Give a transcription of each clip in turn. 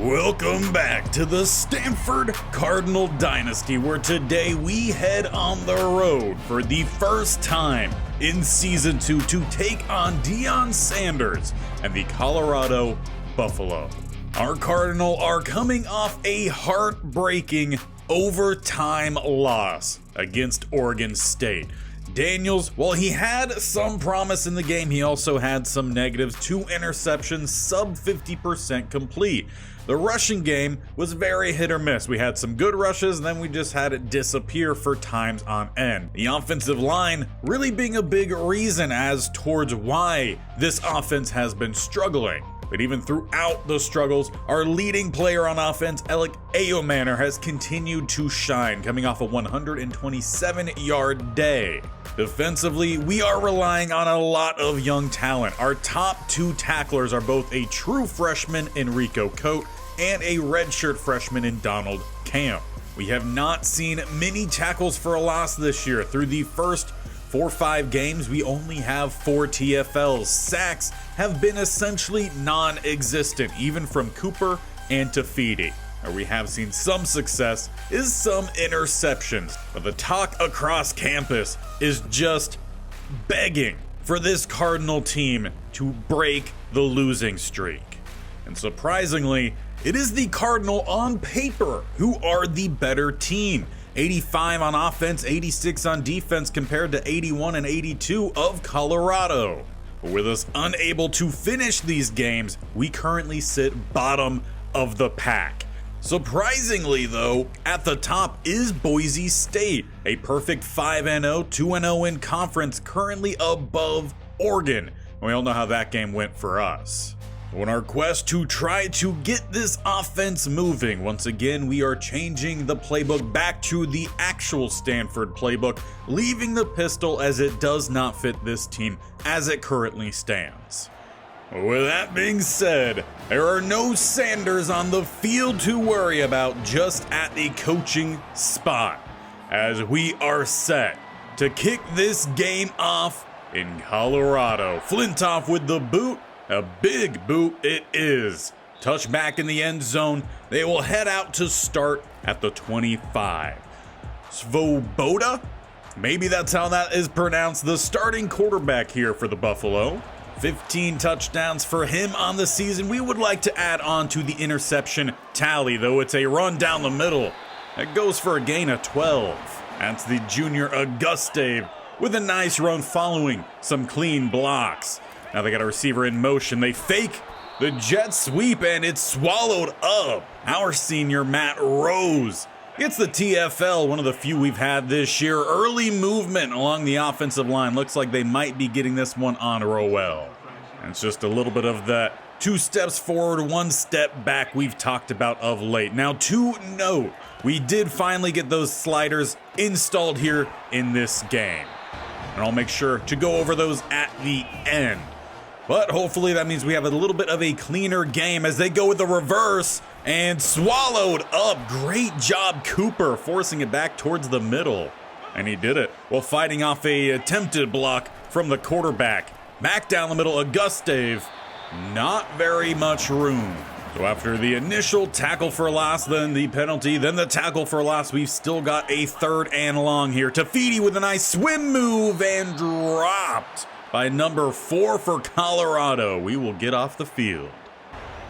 Welcome back to the Stanford Cardinal Dynasty, where today we head on the road for the first time in Season 2 to take on Deion Sanders and the Colorado Buffalo. Our Cardinal are coming off a heartbreaking overtime loss against Oregon State. Daniels, while he had some promise in the game, he also had some negatives. 2 interceptions, sub 50% complete. The rushing game was very hit or miss. We had some good rushes, and then we just had it disappear for times on end. The offensive line really being a big reason as towards why this offense has been struggling. But even throughout the struggles, our leading player on offense, Alec Ayomanor, has continued to shine, coming off a 127-yard day. Defensively, we are relying on a lot of young talent. Our top 2 tacklers are both a true freshman, Enrico Cote, and a redshirt freshman in Donald Camp. We have not seen many tackles for a loss this year. Through the first 4 or 5 games, we only have 4 TFLs. Sacks have been essentially non-existent, even from Cooper and Tafiti. Where we have seen some success is some interceptions, but the talk across campus is just begging for this Cardinal team to break the losing streak. And surprisingly, it is the Cardinal on paper who are the better team. 85 on offense, 86 on defense compared to 81 and 82 of Colorado. But with us unable to finish these games, we currently sit bottom of the pack. Surprisingly though, at the top is Boise State, a perfect 5-0, 2-0 in conference, currently above Oregon. And we all know how that game went for us. On our quest to try to get this offense moving, once again we are changing the playbook back to the actual Stanford playbook, leaving the pistol as it does not fit this team as it currently stands. With that being said, there are no Sanders on the field to worry about, just at the coaching spot, as we are set to kick this game off in Colorado. Flintoff with the boot, a big boot it is. Touchback in the end zone, they will head out to start at the 25. Svoboda? Maybe that's how that is pronounced, the starting quarterback here for the Buffalo. 15 touchdowns for him on the season. We would like to add on to the interception tally, though it's a run down the middle. That goes for a gain of 12. That's the junior Auguste with a nice run following some clean blocks. Now they got a receiver in motion. They fake the jet sweep and it's swallowed up. Our senior Matt Rose gets the TFL, one of the few we've had this year. Early movement along the offensive line. Looks like they might be getting this one on real well. And it's just a little bit of that 2 steps forward, 1 step back we've talked about of late. Now, to note, we did finally get those sliders installed here in this game. And I'll make sure to go over those at the end. But hopefully that means we have a little bit of a cleaner game as they go with the reverse and swallowed up. Great job, Cooper, forcing it back towards the middle. And he did it while fighting off a attempted block from the quarterback. Back down the middle, Auguste, not very much room. So after the initial tackle for loss, then the penalty, then the tackle for loss, we've still got a 3rd and long here. Tafiti with a nice swim move and dropped by number 4 for Colorado. We will get off the field.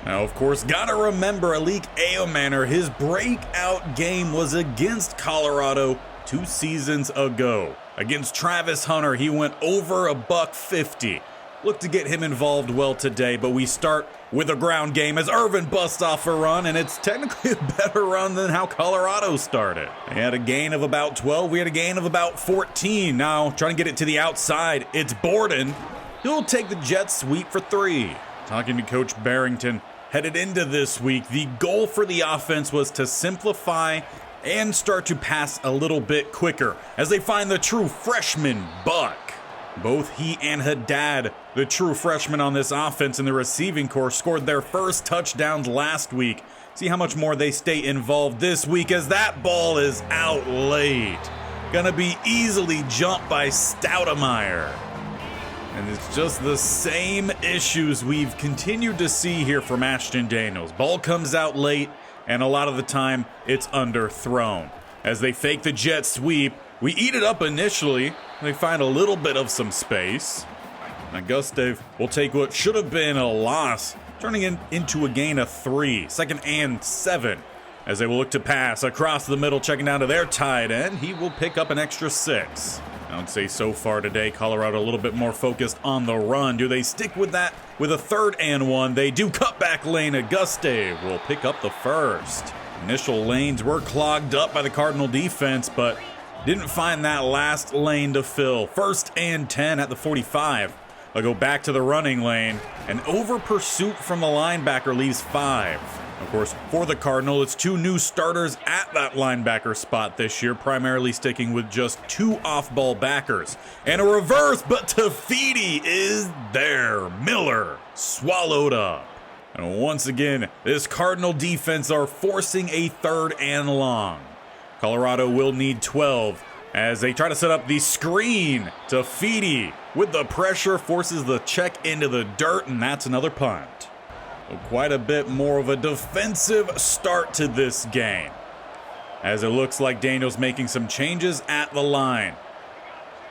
Now, of course, gotta remember Alec Ayomanor, his breakout game was against Colorado 2 seasons ago. Against Travis Hunter, he went over $150. Look to get him involved well today, but we start with a ground game as Irvin busts off a run, and it's technically a better run than how Colorado started. They had a gain of about 12. We had a gain of about 14. Now, trying to get it to the outside, it's Borden. He'll take the jet sweep for 3. Talking to Coach Barrington, headed into this week, the goal for the offense was to simplify and start to pass a little bit quicker as they find the true freshman, Buck. Both he and Haddad, the true freshman on this offense in the receiving corps, scored their first touchdowns last week. See how much more they stay involved this week as that ball is out late. Gonna be easily jumped by Stoudemire. And it's just the same issues we've continued to see here from Ashton Daniels. Ball comes out late, and a lot of the time, it's underthrown. As they fake the jet sweep, we eat it up initially. They find a little bit of some space. And Gustav will take what should have been a loss, turning it into a gain of 3. 2nd and 7. As they will look to pass across the middle, checking down to their tight end. He will pick up an extra 6. I would say so far today, Colorado a little bit more focused on the run. Do they stick with that with a 3rd and 1? They do. Cutback lane. Auguste will pick up the first. Initial lanes were clogged up by the Cardinal defense, but didn't find that last lane to fill. 1st and 10 at the 45. They'll go back to the running lane, and over pursuit from the linebacker leaves 5. Of course, for the Cardinal, it's 2 new starters at that linebacker spot this year, primarily sticking with just 2 off-ball backers. And a reverse, but Tafiti is there. Miller swallowed up. And once again, this Cardinal defense are forcing a 3rd and long. Colorado will need 12 as they try to set up the screen. Tafiti, with the pressure, forces the check into the dirt, and that's another punt. So quite a bit more of a defensive start to this game, as it looks like Daniels making some changes at the line.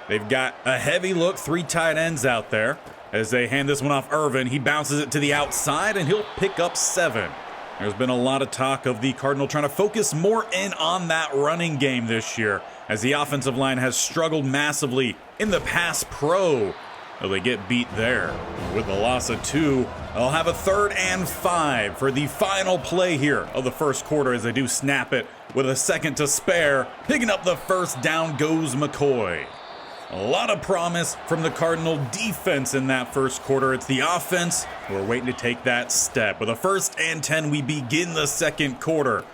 They've got a heavy look, 3 tight ends out there. As they hand this one off Irvin, he bounces it to the outside, and he'll pick up 7. There's been a lot of talk of the Cardinal trying to focus more in on that running game this year, as the offensive line has struggled massively in the pass pro. Well, they get beat there. With the loss of 2, they'll have a 3rd and 5 for the final play here of the first quarter, as they do snap it with a 2nd to spare. Picking up the first down goes McCoy. A lot of promise from the Cardinal defense in that first quarter. It's the offense who are waiting to take that step. With a 1st and 10, we begin the second quarter.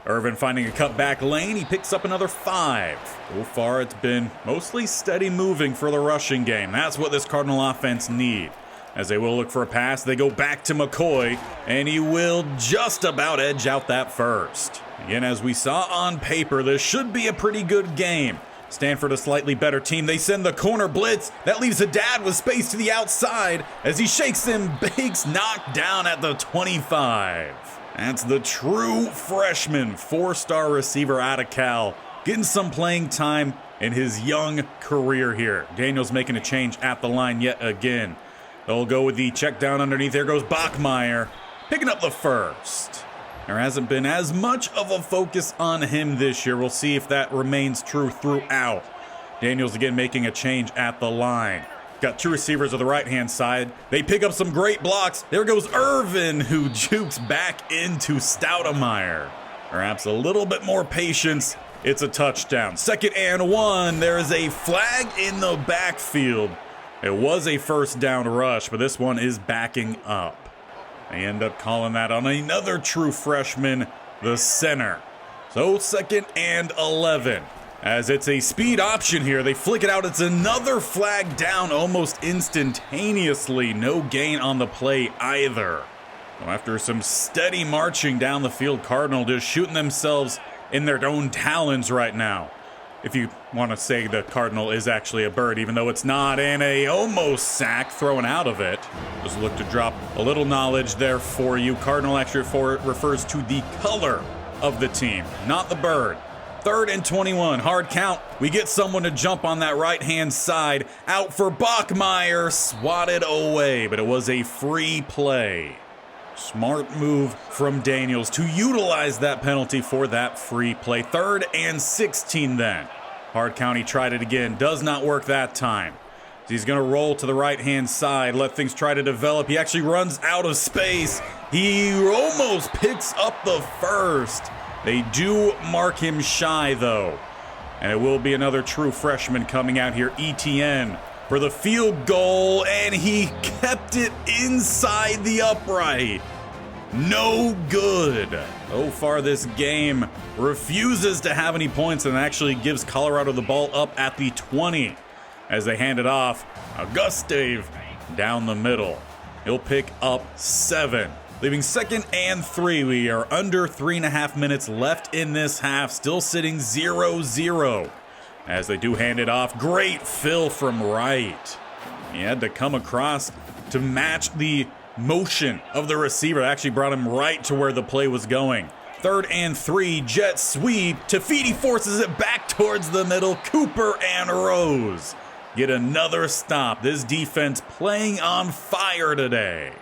Irvin finding a cutback lane. He picks up another 5. So far, it's been mostly steady moving for the rushing game. That's what this Cardinal offense need. As they will look for a pass, they go back to McCoy, and he will just about edge out that first. Again, as we saw on paper, this should be a pretty good game. Stanford a slightly better team. They send the corner blitz. That leaves Haddad with space to the outside as he shakes and bakes, knocked down at the 25. That's the true freshman, 4-star receiver out of Cal, getting some playing time in his young career here. Daniels making a change at the line yet again. They'll go with the check down underneath. There goes Bachmeier, picking up the first. There hasn't been as much of a focus on him this year. We'll see if that remains true throughout. Daniels again making a change at the line. Got 2 receivers on the right-hand side. They pick up some great blocks. There goes Irvin, who jukes back into Stoudemire. Perhaps a little bit more patience. It's a touchdown. 2nd and 1. There is a flag in the backfield. It was a 1st down rush, but this one is backing up. They end up calling that on another true freshman, the center. So 2nd and 11. As it's a speed option here, they flick it out. It's another flag down almost instantaneously. No gain on the play either. So after some steady marching down the field, Cardinal just shooting themselves in their own talons right now. If you want to say the Cardinal is actually a bird, even though it's not, and a almost sack thrown out of it. Just look to drop a little knowledge there for you. Cardinal actually refers to the color of the team, not the bird. 3rd and 21, hard count. We get someone to jump on that right-hand side. Out for Bachmeier, swatted away, but it was a free play. Smart move from Daniels to utilize that penalty for that free play. 3rd and 16 then. Hard count, he tried it again. Does not work that time. He's going to roll to the right-hand side, let things try to develop. He actually runs out of space. He almost picks up the first. They do mark him shy, though. And it will be another true freshman coming out here, Etienne, for the field goal, and he kept it inside the upright. No good. So far, this game refuses to have any points and actually gives Colorado the ball up at the 20. As they hand it off, Auguste down the middle. He'll pick up 7. Leaving 2nd and 3. We are under 3.5 minutes left in this half. Still sitting 0-0. As they do hand it off. Great fill from Wright. He had to come across to match the motion of the receiver. That actually brought him right to where the play was going. 3rd and 3, jet sweep. Tafiti forces it back towards the middle. Cooper and Rose get another stop. This defense playing on fire today.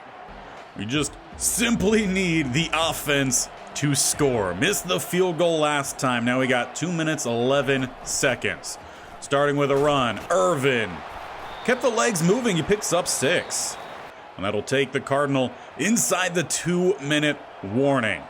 We just simply need the offense to score. Missed the field goal last time. Now we got 2 minutes, 11 seconds. Starting with a run. Irvin kept the legs moving. He picks up 6. And that'll take the Cardinal inside the 2-minute warning.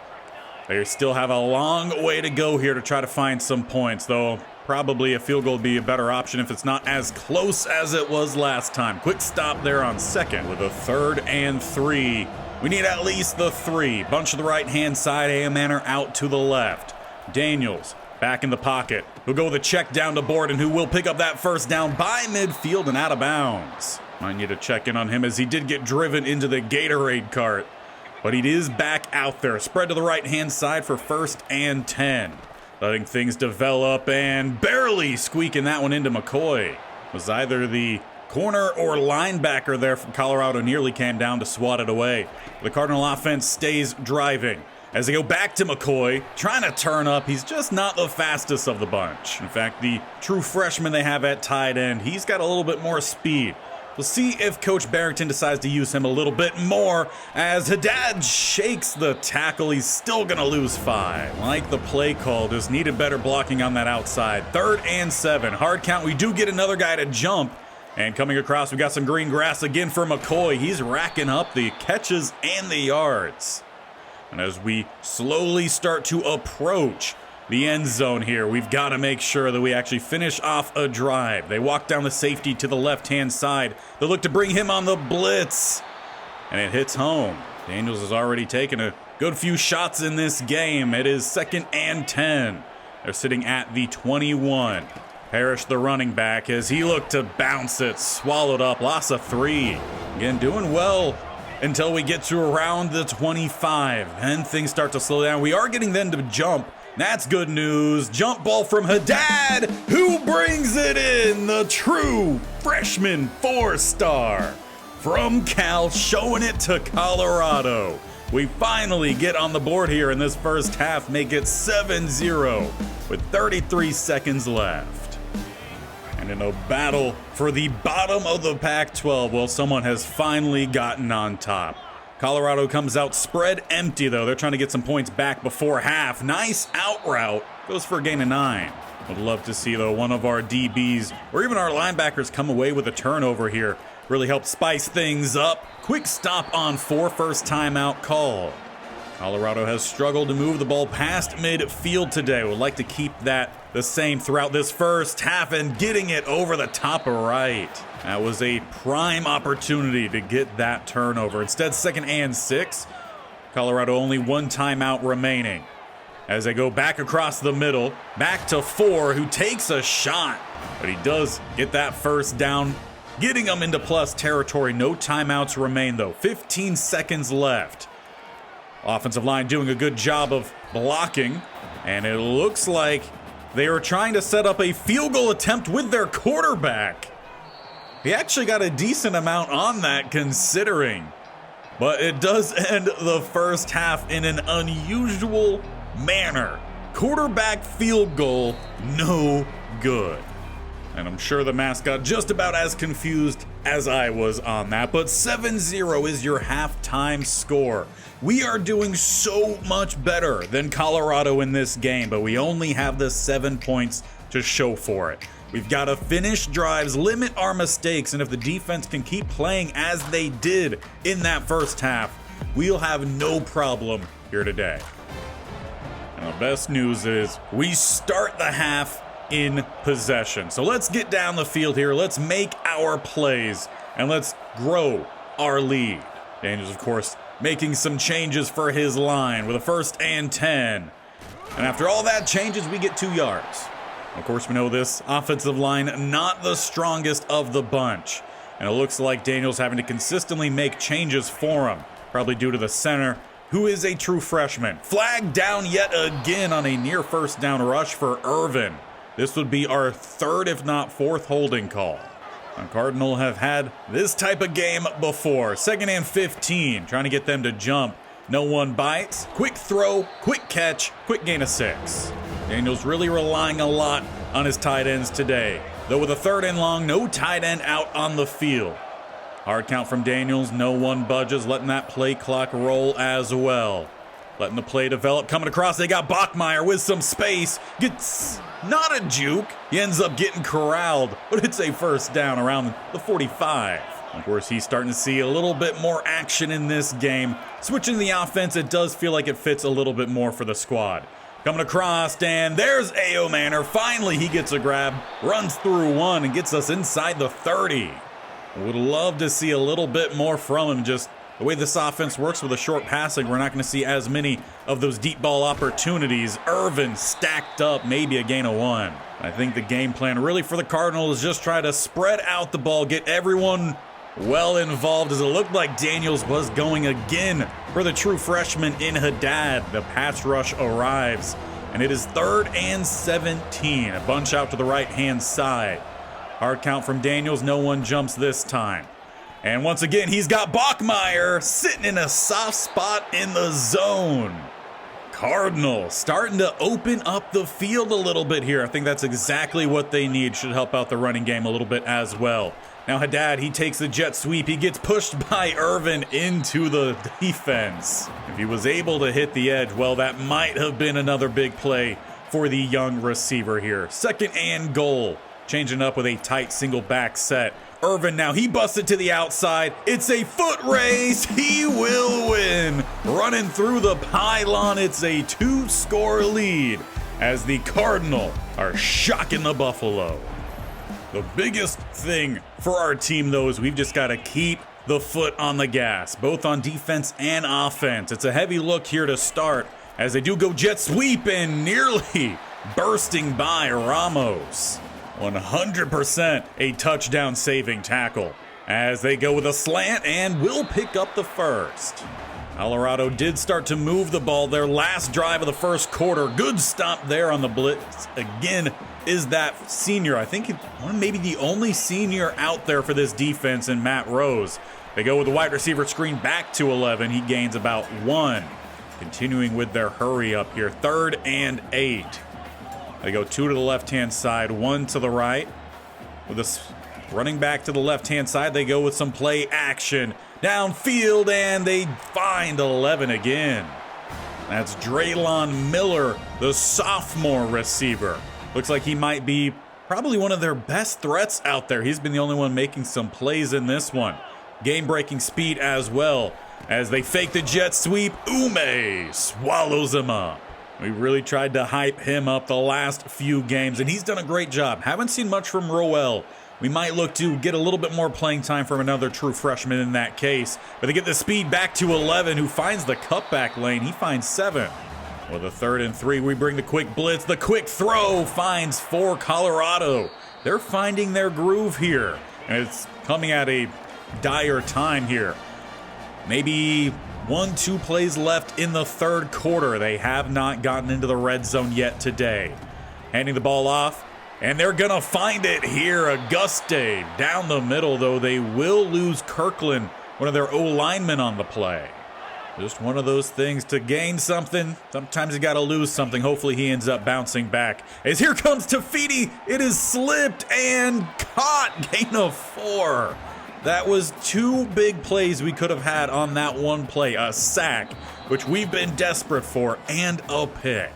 They still have a long way to go here to try to find some points, though probably a field goal would be a better option if it's not as close as it was last time. Quick stop there on 2nd with a 3rd and 3. We need at least the 3. Bunch to the right-hand side, A. Manor out to the left. Daniels back in the pocket. He'll go with a check down to Borden, who will pick up that first down by midfield and out of bounds. Might need to check in on him as he did get driven into the Gatorade cart. But he is back out there. Spread to the right-hand side for 1st and 10. Letting things develop and barely squeaking that one into McCoy. Was either the corner or linebacker there from Colorado nearly came down to swat it away. The Cardinal offense stays driving. As they go back to McCoy, trying to turn up, he's just not the fastest of the bunch. In fact, the true freshman they have at tight end, he's got a little bit more speed. We'll see if Coach Bearington decides to use him a little bit more as Haddad shakes the tackle. He's still going to lose 5. Like the play call, just needed better blocking on that outside. 3rd and 7. Hard count. We do get another guy to jump. And coming across, we got some green grass again for McCoy. He's racking up the catches and the yards. And as we slowly start to approach the end zone here, we've got to make sure that we actually finish off a drive. They walk down the safety to the left-hand side. They look to bring him on the blitz. And it hits home. Daniels has already taken a good few shots in this game. It is 2nd and 10. They're sitting at the 21. Parrish, the running back, as he looked to bounce it. Swallowed up. Loss of 3. Again, doing well until we get to around the 25. And things start to slow down. We are getting them to jump. That's good news. Jump ball from Haddad, who brings it in. The true freshman 4-star from Cal, showing it to Colorado. We finally get on the board here in this first half, make it 7-0 with 33 seconds left. And in a battle for the bottom of the Pac-12, well, someone has finally gotten on top. Colorado comes out spread empty, though. They're trying to get some points back before half. Nice out route. Goes for a gain of 9. Would love to see, though, one of our DBs or even our linebackers come away with a turnover here. Really help spice things up. Quick stop on 4, first timeout call. Colorado has struggled to move the ball past midfield today. Would like to keep that the same throughout this first half and getting it over the top right. That was a prime opportunity to get that turnover. Instead, 2nd and 6. Colorado only 1 timeout remaining. As they go back across the middle, back to 4, who takes a shot. But he does get that first down, getting them into plus territory. No timeouts remain, though. 15 seconds left. Offensive line doing a good job of blocking. And it looks like they were trying to set up a field goal attempt with their quarterback. He actually got a decent amount on that considering. But it does end the first half in an unusual manner. Quarterback field goal, no good. And I'm sure the mascot just about as confused as I was on that. But 7-0 is your halftime score. We are doing so much better than Colorado in this game, but we only have the 7 points to show for it. We've got to finish drives, limit our mistakes, and if the defense can keep playing as they did in that first half, we'll have no problem here today. And the best news is we start the half in possession. So let's get down the field here. Let's make our plays and let's grow our lead. Daniels, of course, making some changes for his line with a 1st and 10. And after all that changes, we get 2 yards. Of course, we know this offensive line not the strongest of the bunch. And it looks like Daniels having to consistently make changes for him, probably due to the center, who is a true freshman. Flag down yet again on a near first down rush for Irvin. This would be our 3rd, if not 4th, holding call. Cardinal have had this type of game before. 2nd and 15, trying to get them to jump. No one bites. Quick throw, quick catch, quick gain of 6. Daniels really relying a lot on his tight ends today. Though with a 3rd and long, no tight end out on the field. Hard count from Daniels, no one budges, letting that play clock roll as well. Letting the play develop, coming across, they got Bachmeier with some space. Gets not a juke. He ends up getting corralled, but it's a first down around the 45. Of course, he's starting to see a little bit more action in this game. Switching to the offense, it does feel like it fits a little bit more for the squad. Coming across, and there's A.O. Manor. Finally, he gets a grab, runs through one, and gets us inside the 30. Would love to see a little bit more from him. Just the way this offense works with a short passing, we're not going to see as many of those deep ball opportunities. Irvin stacked up, maybe a gain of 1. I think the game plan really for the Cardinals is just try to spread out the ball, get everyone well involved, as it looked like Daniels was going again for the true freshman in Haddad. The pass rush arrives, and it is 3rd and 17. A bunch out to the right-hand side. Hard count from Daniels. No one jumps this time. And once again, he's got Bachmeier sitting in a soft spot in the zone. Cardinals starting to open up the field a little bit here. I think that's exactly what they need. Should help out the running game a little bit as well. Now Haddad, he takes the jet sweep. He gets pushed by Irvin into the defense. If he was able to hit the edge, well, that might have been another big play for the young receiver here. 2nd and goal. Changing up with a tight single back set. Irvin now, he busted to the outside. It's a foot race. He will win. Running through the pylon. It's a 2-score lead as the Cardinal are shocking the Buffalo. The biggest thing for our team, though, is we've just got to keep the foot on the gas, both on defense and offense. It's a heavy look here to start as they do go jet sweep and nearly bursting by Ramos. 100% a touchdown saving tackle as they go with a slant and will pick up the first. Colorado did start to move the ball their last drive of the first quarter. Good stop there on the blitz. Again, is that senior. I think maybe the only senior out there for this defense in Matt Rose. They go with the wide receiver screen back to 11. He gains about 1. Continuing with their hurry up here. 3rd and 8. They go 2 to the left-hand side, 1 to the right. With this running back to the left-hand side, they go with some play action. Downfield, and they find 11 again. That's Draylon Miller, the sophomore receiver. Looks like he might be probably one of their best threats out there. He's been the only one making some plays in this one. Game-breaking speed as well. As they fake the jet sweep, Ume swallows him up. We really tried to hype him up the last few games, and he's done a great job. Haven't seen much from Roel. We might look to get a little bit more playing time from another true freshman in that case. But they get the speed back to 11, who finds the cutback lane. He finds 7. With a 3rd and 3, we bring the quick blitz. The quick throw finds 4 Colorado. They're finding their groove here, and it's coming at a dire time here. Maybe 1-2 plays left in the 3rd quarter. They have not gotten into the red zone yet today. Handing the ball off, and they're going to find it here. Auguste down the middle, though they will lose Kirkland, one of their O-linemen on the play. Just one of those things to gain something. Sometimes you got to lose something. Hopefully he ends up bouncing back. As here comes Tafiti. It is slipped and caught. Gain of 4. That was 2 big plays we could have had on that one play. A sack, which we've been desperate for, and a pick.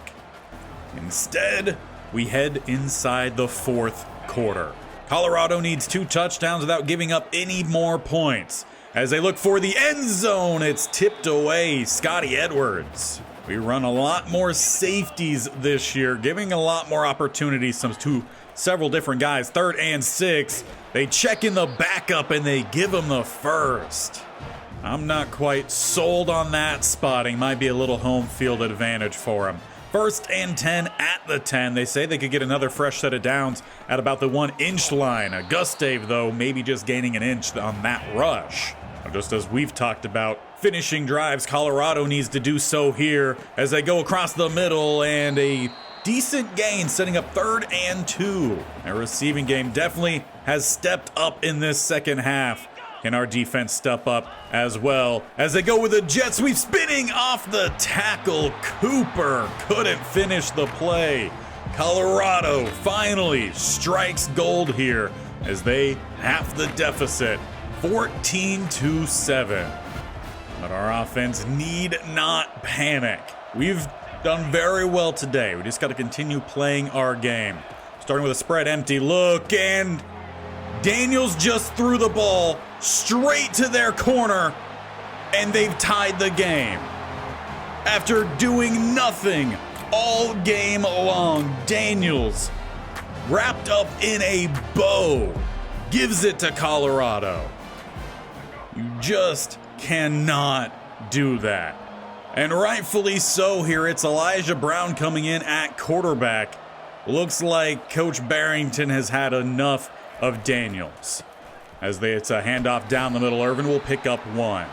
Instead, we head inside the 4th quarter. Colorado needs 2 touchdowns without giving up any more points. As they look for the end zone, it's tipped away. Scotty Edwards. We run a lot more safeties this year, giving a lot more opportunities to several different guys. 3rd and 6. They check in the backup and they give him the first. I'm not quite sold on that spotting. Might be a little home field advantage for him. 1st and 10 at the 10. They say they could get another fresh set of downs at about the 1-inch line. Auguste, though, maybe just gaining an inch on that rush. Just as we've talked about finishing drives, Colorado needs to do so here as they go across the middle, and a decent gain, setting up 3rd and 2. Our receiving game definitely has stepped up in this second half. Can our defense step up as well as they go with a jet sweep, spinning off the tackle? Cooper couldn't finish the play. Colorado finally strikes gold here as they half the deficit, 14-7. But our offense need not panic. We've done very well today. We just got to continue playing our game. Starting with a spread empty look, and Daniels just threw the ball straight to their corner, and they've tied the game. After doing nothing all game long, Daniels, wrapped up in a bow, gives it to Colorado. You just cannot do that. And rightfully so here. It's Elijah Brown coming in at quarterback. Looks like Coach Barrington has had enough of Daniels. It's a handoff down the middle. Irvin will pick up 1.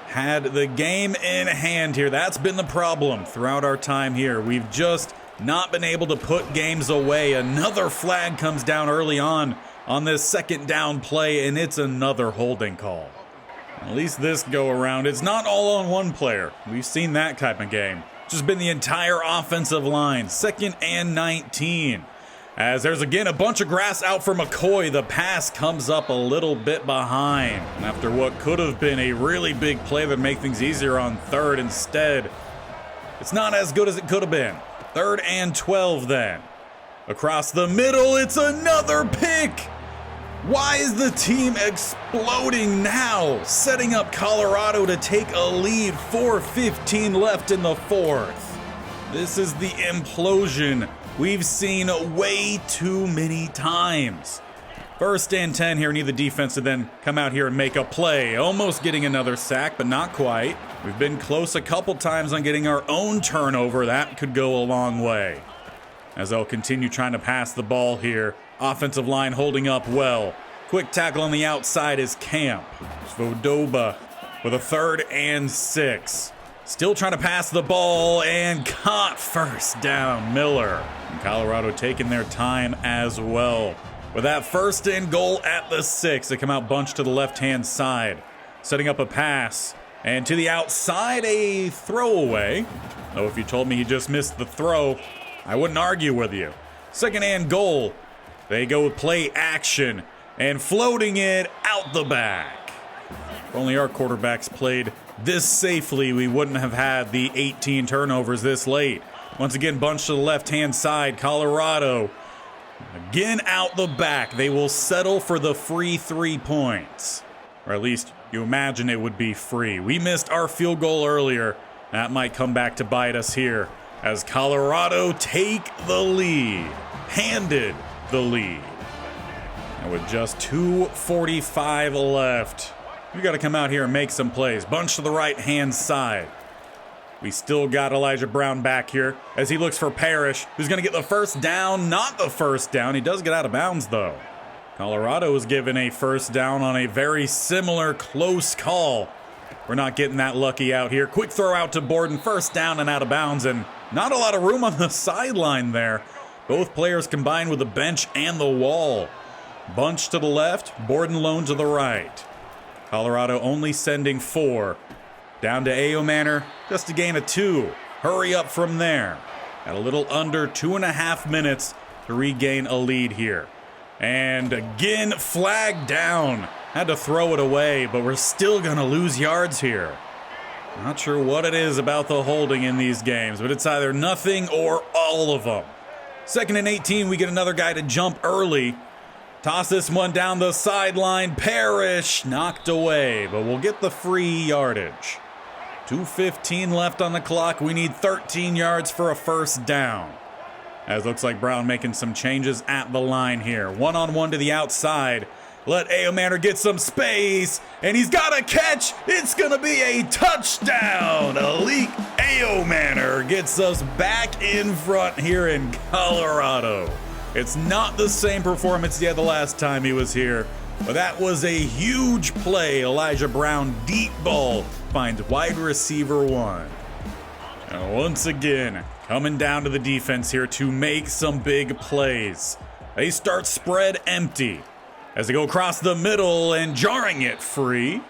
Had the game in hand here. That's been the problem throughout our time here. We've just not been able to put games away. Another flag comes down early on this second down play, and it's another holding call. At least this go around, it's not all on one player. We've seen that type of game. It's just been the entire offensive line. 2nd and 19. As there's again a bunch of grass out for McCoy. The pass comes up a little bit behind. And after what could have been a really big play that would make things easier on 3rd, instead, it's not as good as it could have been. 3rd and 12 then. Across the middle, it's another pick. Why is the team exploding now? Setting up Colorado to take a lead. 4:15 left in the 4th. This is the implosion we've seen way too many times. 1st and 10 here. Need the defense to then come out here and make a play. Almost getting another sack, but not quite. We've been close a couple times on getting our own turnover. That could go a long way. As they'll continue trying to pass the ball here. Offensive line holding up well. Quick tackle on the outside is Camp. Svodoba with a 3rd and 6. Still trying to pass the ball and caught. 1st down, Miller. And Colorado taking their time as well. With that 1st and goal at the 6, they come out bunched to the left-hand side. Setting up a pass. And to the outside, a throwaway. Though if you told me he just missed the throw, I wouldn't argue with you. 2nd and goal. They go with play action and floating it out the back. If only our quarterbacks played this safely, we wouldn't have had the 18 turnovers this late. Once again, bunched to the left-hand side. Colorado again out the back. They will settle for the free 3 points. Or at least you imagine it would be free. We missed our field goal earlier. That might come back to bite us here as Colorado take the lead. Handed the lead. And with just 2:45 left, we got to come out here and make some plays. Bunch to the right-hand side. We still got Elijah Brown back here as he looks for Parrish, who's going to get the 1st down. Not the 1st down. He does get out of bounds, though. Colorado was given a 1st down on a very similar close call. We're not getting that lucky out here. Quick throw out to Borden. 1st down and out of bounds, and not a lot of room on the sideline there. Both players combined with the bench and the wall. Bunch to the left, Borden lone to the right. Colorado only sending 4. Down to Ayo Manor, just a gain of 2. Hurry up from there. At a little under 2.5 minutes to regain a lead here. And again, flag down. Had to throw it away, but we're still going to lose yards here. Not sure what it is about the holding in these games, but it's either nothing or all of them. 2nd and 18, we get another guy to jump early. Toss this one down the sideline. Parrish knocked away, but we'll get the free yardage. 2:15 left on the clock. We need 13 yards for a 1st down. As looks like Brown making some changes at the line here. One-on-one to the outside. Let Ayo Manor get some space, and he's got a catch. It's going to be a touchdown. Alik Ayo Manor gets us back in front here in Colorado. It's not the same performance he had the last time he was here, but that was a huge play. Elijah Brown, deep ball, finds wide receiver 1. And once again, coming down to the defense here to make some big plays. They start spread empty as they go across the middle and jarring it free.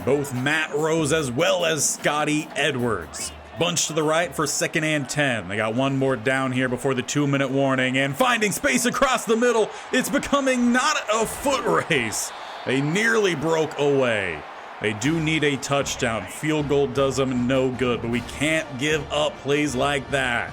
Both Matt Rose as well as Scotty Edwards. Bunch to the right for 2nd and 10. They got one more down here before the 2-minute warning, and finding space across the middle. It's becoming not a foot race. They nearly broke away. They do need a touchdown. Field goal does them no good, but we can't give up plays like that.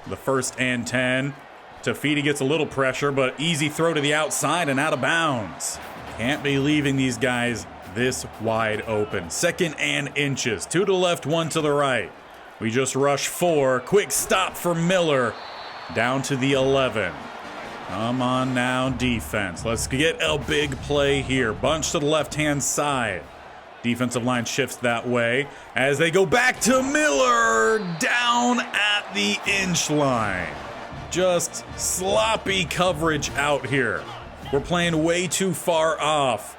The 1st and 10. Tafiti gets a little pressure, but easy throw to the outside and out of bounds. Can't be leaving these guys this wide open. 2nd and inches. 2 to the left, 1 to the right. We just rush 4. Quick stop for Miller. Down to the 11. Come on now, defense. Let's get a big play here. Bunch to the left-hand side. Defensive line shifts that way as they go back to Miller. Down at the inch line. Just sloppy coverage out here. We're playing way too far off.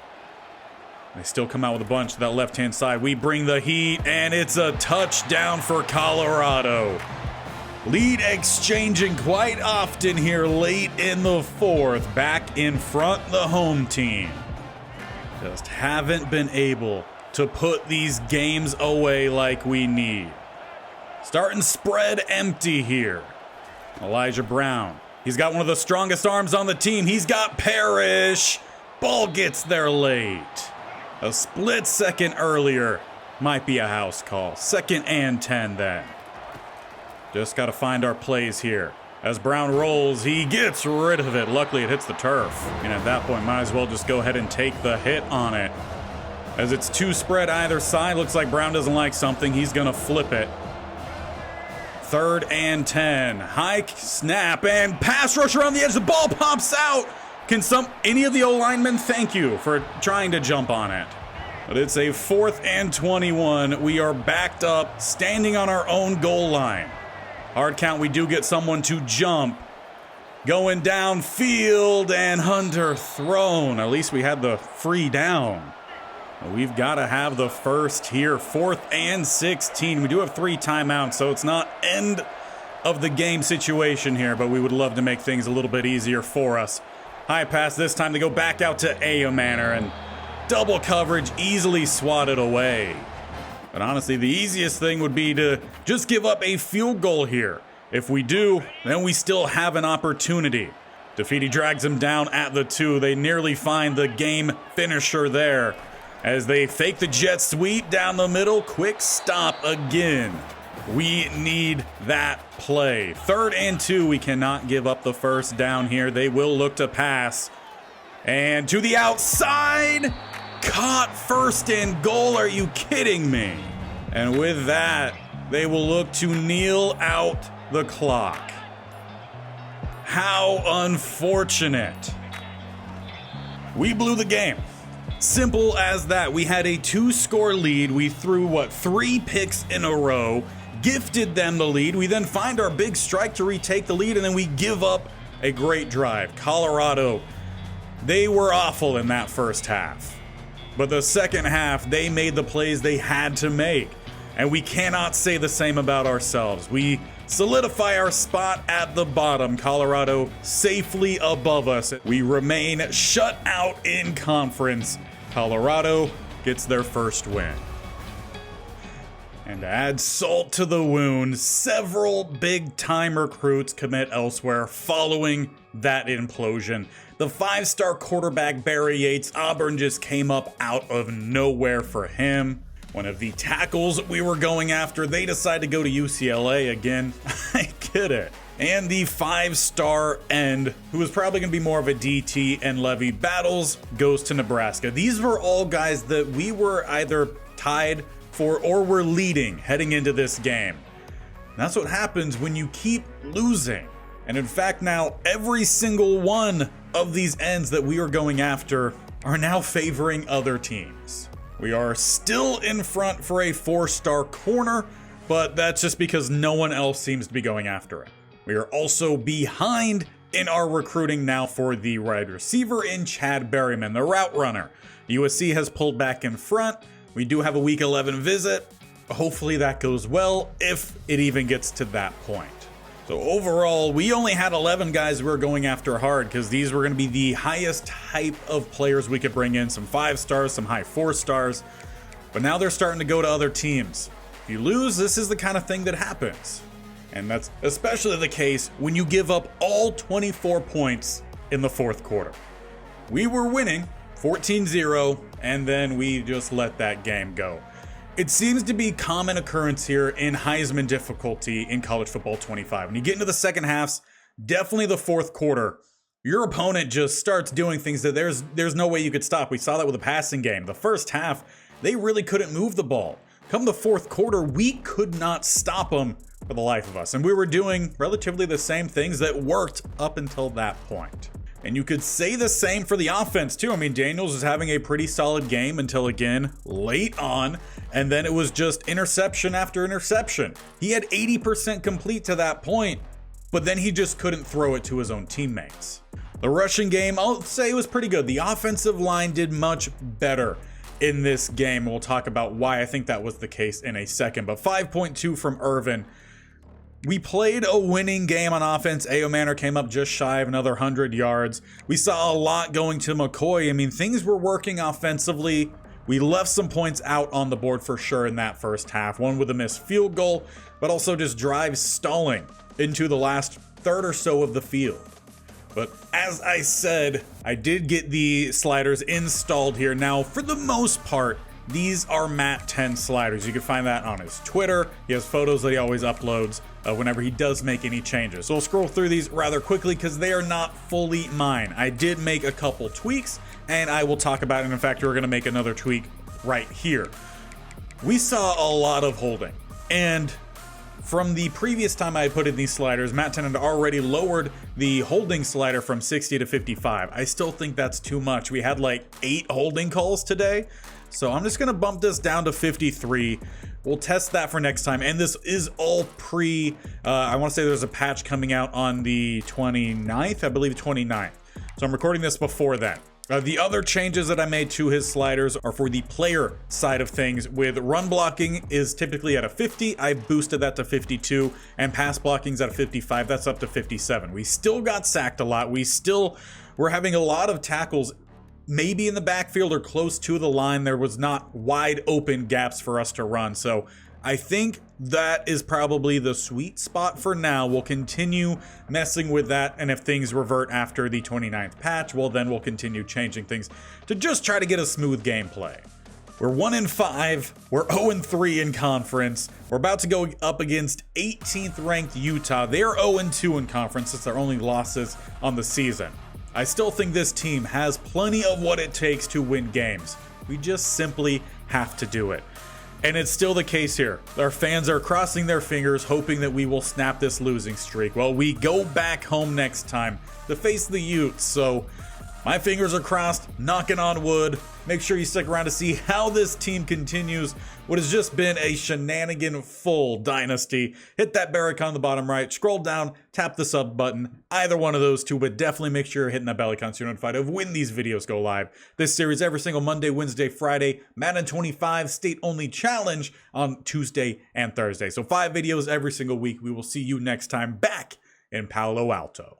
They still come out with a bunch to that left-hand side. We bring the heat, and it's a touchdown for Colorado. Lead exchanging quite often here late in the 4th. Back in front, the home team. Just haven't been able to put these games away like we need. Starting spread empty here. Elijah Brown. He's got one of the strongest arms on the team. He's got Parrish. Ball gets there late. A split second earlier might be a house call. 2nd and 10 then. Just got to find our plays here. As Brown rolls, he gets rid of it. Luckily, it hits the turf. And at that point, might as well just go ahead and take the hit on it. As it's 2 spread either side, looks like Brown doesn't like something. He's going to flip it. 3rd and 10. High snap and pass rush around the edge. The ball pops out. Can any of the O-linemen thank you for trying to jump on it? But it's a 4th and 21. We are backed up, standing on our own goal line. Hard count, we do get someone to jump. Going downfield and underthrown. At least we had the free down. We've got to have the first here. 4th and 16. We do have 3 timeouts, so it's not end of the game situation here, but we would love to make things a little bit easier for us. High pass this time. They go back out to Ayomanor, and double coverage easily swatted away. But honestly, the easiest thing would be to just give up a field goal here. If we do, then we still have an opportunity. Tafiti drags him down at the 2. They nearly find the game finisher there as they fake the jet sweep down the middle. Quick stop again. We need that play. 3rd and 2. We cannot give up the first down here. They will look to pass. And to the outside. Caught 1st and goal. Are you kidding me? And with that, they will look to kneel out the clock. How unfortunate. We blew the game. Simple as that. We had a 2-score lead. We threw, 3 picks in a row. Gifted them the lead. We then find our big strike to retake the lead, and then we give up a great drive. Colorado, they were awful in that first half. But the second half, they made the plays they had to make. And we cannot say the same about ourselves. We solidify our spot at the bottom. Colorado safely above us. We remain shut out in conference. Colorado gets their first win. And to add salt to the wound, several big-time recruits commit elsewhere following that implosion. The 5-star quarterback Barry Yates, Auburn just came up out of nowhere for him. One of the tackles we were going after, they decided to go to UCLA again. I get it. And the 5-star end, who was probably going to be more of a DT and Levy battles, goes to Nebraska. These were all guys that we were either tied for or were leading heading into this game. And that's what happens when you keep losing. And in fact, now every single one of these ends that we are going after are now favoring other teams. We are still in front for a 4-star corner, but that's just because no one else seems to be going after it. We are also behind in our recruiting now for the wide receiver in Chad Berryman, the route runner. USC has pulled back in front. We do have a week 11 visit. hopefully that goes well, if it even gets to that point. So overall, we only had 11 guys we were going after hard because these were going to be the highest type of players we could bring in. Some 5 stars, some high 4 stars. But now they're starting to go to other teams. If you lose, this is the kind of thing that happens. And that's especially the case when you give up all 24 points in the fourth quarter. We were winning 14-0, and then we just let that game go. It seems to be common occurrence here in Heisman difficulty in college football 25. When you get into the second halves, definitely the fourth quarter, your opponent just starts doing things that there's no way you could stop. We saw that with the passing game. The first half, they really couldn't move the ball. Come the fourth quarter, we could not stop them for the life of us. And we were doing relatively the same things that worked up until that point. And you could say the same for the offense too. I mean, Daniels was having a pretty solid game until, again, late on, and then it was just interception after interception. He had 80% complete to that point, but then he just couldn't throw it to his own teammates. The rushing game, I'll say, was pretty good. The offensive line did much better in this game. We'll talk about why I think that was the case in a second, but 5.2 from Irvin. We played a winning game on offense. A.O. Manor came up just shy of another 100 yards. We saw a lot going to McCoy. I mean, things were working offensively. We left some points out on the board for sure in that first half. One with a missed field goal, but also just drives stalling into the last third or so of the field. But as I said, I did get the sliders installed here. Now, for the most part, these are Matt 10 sliders. You can find that on his Twitter. He has photos that he always uploads whenever he does make any changes. So we'll scroll through these rather quickly because they are not fully mine. I did make a couple tweaks, and I will talk about it. In fact, we're going to make another tweak right here. We saw a lot of holding, and from the previous time I put in these sliders, Matt 10 had already lowered the holding slider from 60 to 55. I still think that's too much. We had like 8 holding calls today. So I'm just going to bump this down to 53. We'll test that for next time. And this is all I want to say there's a patch coming out on the 29th, I believe 29th. So I'm recording this before then. The other changes that I made to his sliders are for the player side of things. With run blocking is typically at a 50. I boosted that to 52, and pass blocking's at a 55. That's up to 57. We still got sacked a lot. We're having a lot of tackles maybe in the backfield or close to the line. There was not wide open gaps for us to run. So I think that is probably the sweet spot for now. We'll continue messing with that, and if things revert after the 29th patch, well, then we'll continue changing things to just try to get a smooth gameplay. We're 1-5, we're 0-3 in conference. We're about to go up against 18th ranked Utah. They are 0-2 in conference. It's their only losses on the season. I still think this team has plenty of what it takes to win games. We just simply have to do it. And it's still the case here. Our fans are crossing their fingers, hoping that we will snap this losing streak. Well, we go back home next time to face the Utes, so my fingers are crossed, knocking on wood. Make sure you stick around to see how this team continues what has just been a shenanigan-full dynasty. Hit that bell icon on the bottom right, scroll down, tap the sub button, either one of those two, but definitely make sure you're hitting that bell icon so you're notified of when these videos go live. This series every single Monday, Wednesday, Friday, Madden 25 state-only challenge on Tuesday and Thursday. So 5 videos every single week. We will see you next time back in Palo Alto.